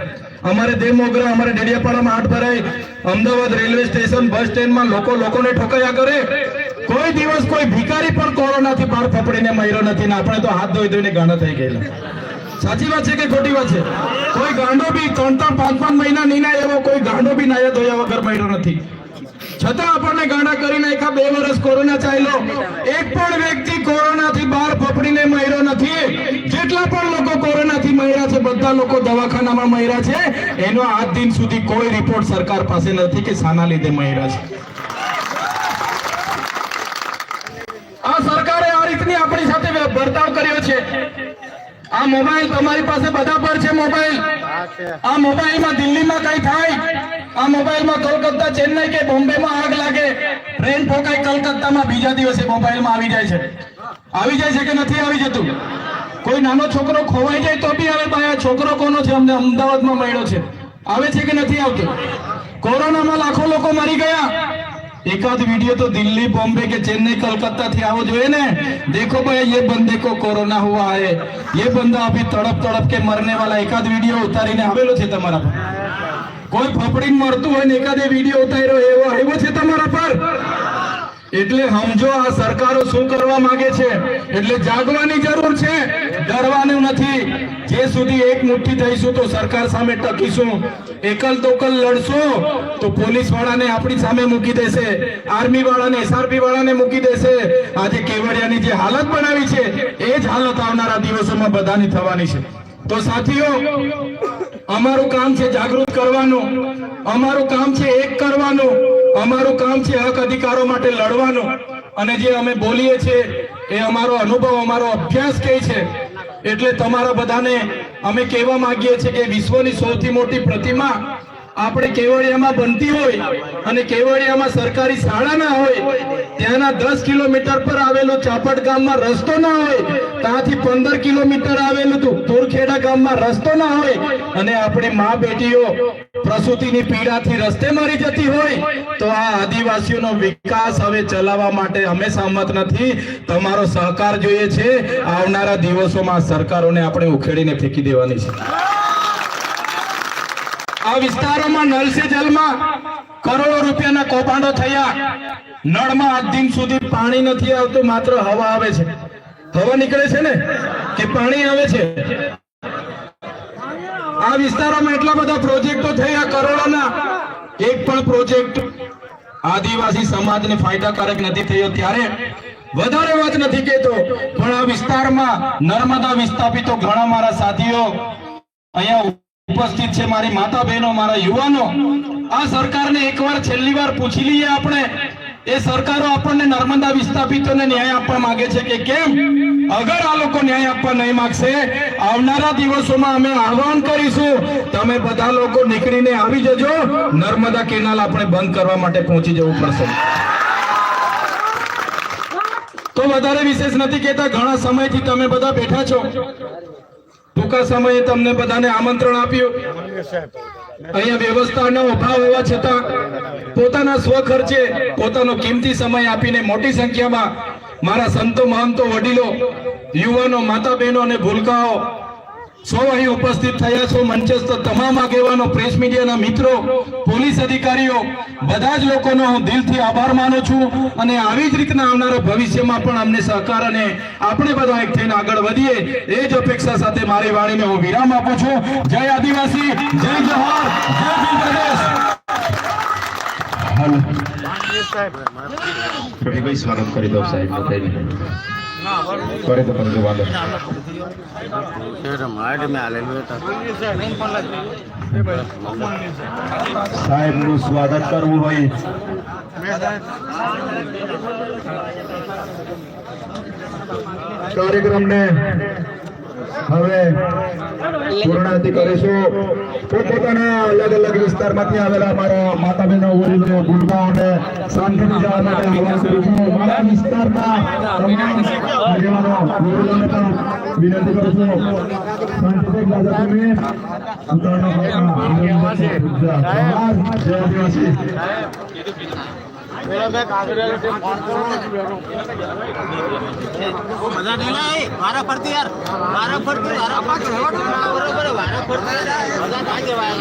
અમારે દેવમોગરા, અમારે ડેડિયાપાડામાં હાટ ભરાય, અમદાવાદ રેલવે સ્ટેશન, બસ સ્ટેન્ડમાં લોકોને ઠોકાયા કરે. કોઈ દિવસ કોઈ ભિખારી પણ કોરોનાથી બહાર ફફડીને મર્યો નથી. ને આપણે તો હાથ ધોઈને ગાંડા થઈ ગયેલા. સાચી વાત છે કે ખોટી વાત છે? કોઈ ગાંડો બી 3-5 મહિના નીના એવો કોઈ ગાંડો બી નાયા ધોયા વગર મર્યો નથી. છતાં આપણને ગાંડા કરી નાખ્યા. 2 વર્ષ કોરોના ચાલ્યો, એક પણ વ્યક્તિ કોરોનાથી બહાર ફફડીને મર્યો નથી. જેટલા પણ લોકો કોરોનાથી મર્યા છે બધા લોકો દવાખાનામાં મર્યા છે. એનો આજ દિન સુધી કોઈ રિપોર્ટ સરકાર પાસે નથી કે શાના લીધે મર્યા છે. આ સરકારે આ રીતની આપણી સાથે વર્તાવ કર્યો છે. આ મોબાઈલ તમારી પાસે બધા પર છે. મોબાઈલ, આ મોબાઈલમાં દિલ્હીમાં કઈ થાય, આ મોબાઈલમાં કોલકાતા, ચેન્નઈ કે બોમ્બેમાં આગ લાગે, ટ્રેન ઠોકાય કલકત્તામાં, બીજા દિવસે મોબાઈલમાં આવી જાય છે. આવી જાય છે કે નથી આવી જતું? કોઈ નાનો છોકરો ખોવાઈ જાય તો બી આવે, ભાઈ આ છોકરો કોનો છે, અમને અમદાવાદમાં મળ્યો છે. આવે છે કે નથી આવતું? કોરોનામાં લાખો લોકો મરી ગયા. एकाध वीडियो तो दिल्ली, बॉम्बे के चेन्नई, कलकत्ता थी आओ जो है ना, देखो भाई ये बंदे को कोरोना हुआ है, ये बंदा अभी तड़प तड़प के मरने वाला. एकाद वीडियो उतारीने आवेलो छे तमारा पर. कोई फफડીને મરતું હોય ને એકાદે વિડિયો ઉતાર્યો એવો આવ્યો છે તમારા પર. એટલે સમજો આ સરકારો શું કરવા માંગે છે. એટલે જાગવાની જરૂર છે, ડરવાનું નથી. જે સુધી એક મુઠ્ઠી થઈશું તો સરકાર સામે ટકીશું. એકલ દોકલ લડશું તો પોલીસ વાળાને આપણી સામે મૂકી દેશે, આર્મી વાળાને, એસઆરપી વાળાને મૂકી દેશે. આજે કેવડિયાની જે હાલત બનાવી છે એ જ હાલત આવનારા દિવસોમાં બધાની થવાની છે. તો સાથીઓ, અમારું કામ છે જાગૃત કરવાનું, અમારું કામ છે એક કરવાનું, અમારું કામ છે હક અધિકારો માટે લડવાનું. અને જે અમે બોલીએ છીએ એ અમારો અનુભવ, અમારો અભ્યાસ કહે છે. એટલે તમારા બધાને અમે કહેવા માંગીએ છીએ કે વિશ્વની સૌથી મોટી પ્રતિમા આપણે કેવડિયામાં બનતી હોય અને કેવડિયામાં સરકારી શાળા ના હોય, ત્યાંના 10 કિલોમીટર પર આવેલું ચાપડ ગામમાં રસ્તો ના હોય, ત્યાંથી 15 કિલોમીટર આવેલું તુરખેડા ગામમાં રસ્તો ના હોય, અને આપણી મા બેટીઓ પ્રસૂતિની પીડાથી રસ્તે મરી જતી હોય, તો આ આદિવાસીઓનો વિકાસ હવે ચલાવવા માટે અમે સહમત નથી. તમારો સહકાર જોઈએ છે. આવનારા દિવસોમાં સરકારોને આપણે ઉખેડીને ફેંકી દેવાની છે. આ વિસ્તારોમાં નળ સે જલમાં કરોડો રૂપિયાના કૌભાંડો થયા. નળમાં આજ દિન સુધી પાણી નથી આવતું, માત્ર હવા આવે છે. હવા નીકળે છે ને કે પાણી આવે છે? આ વિસ્તારોમાં એટલા બધા પ્રોજેક્ટો થયા કરોડોના, એક પણ પ્રોજેક્ટ આદિવાસી સમાજને ફાયદાકારક નથી થયો. ત્યારે વધારે વાત નથી કહેતો, પણ આ વિસ્તારમાં નર્મદા વિસ્થાપિતો ઘણા મારા સાથીઓ અહીંયા ઉપસ્થિત છે, મારી માતા બહેનો, મારા યુવાનો. આ સરકારને એકવાર છેલ્લી વાર પૂછી લઈએ આપણે, એ સરકારો આપણને નર્મદા વિસ્થાપિતોને ન્યાય આપવા માંગે છે કે કેમ? અગર આ લોકો ન્યાય આપવા નહીં માંગશે, આવનારા દિવસોમાં અમે આહવાન કરીશું, તમે બધા લોકો નીકળીને આવી જજો. નર્મદા કેનાલ આપણે બંધ કરવા માટે પહોંચી જવું પડશે. તો વધારે વિશેષ નથી કહેતા, ઘણા સમયથી તમે બધા બેઠા છો. ટૂંકા સમયે તમને બધાને આમંત્રણ આપ્યું. અહીંયા વ્યવસ્થાનો અભાવ હોવા છતાં પોતાના સ્વખર્ચે પોતાનો કિંમતી સમય આપીને મોટી સંખ્યામાં મારા સંતો, મહંતો, વડીલો, યુવાનો, માતા બહેનો અને ભૂલકાઓ સૌ અહીં ઉપસ્થિત થયા છો. મંચસ્થ તમામ આગેવાનો, પ્રેસ મીડિયાના મિત્રો, પોલીસ અધિકારીઓ, બધા જ લોકોનો હું દિલથી આભાર માનું છું. અને આવી જ રીતના આવનારા ભવિષ્યમાં પણ અમને સહકાર અને આપણે બધા એક થઈને આગળ વધીએ, એ જ અપેક્ષા સાથે મારી વાણીને હું વિરામ આપું છું. જય આદિવાસી, જય જોહાર, જય ભીમ પ્રદેશ. હાલો ભાઈ, સ્વાગત કરી દો સાહેબ. કરે તો પણ વાંધો સાહેબ નું સ્વાગત કરવું ભાઈ. કાર્યક્રમને હવે પૂર્ણાહુતિ કરીશું. પોતપોતાના અલગ અલગ વિસ્તારમાંથી આવેલા અમારા માતા બહેનો, વડીલો, ગુરબાઓને શાંતિથી જવા માટે આહવાન કરું છું. મારા વિસ્તારના તમામ આગેવાનો, વડીલોને પણ વિનંતી કરું છું, શાંતિથી દાદા તમે ઉતારનો જય આદિવાસી. વારા ફરતી યાર, વારા ફરતી, વારા ફરતી બરોબર, વારા ફરતી બધા થાય જવાય.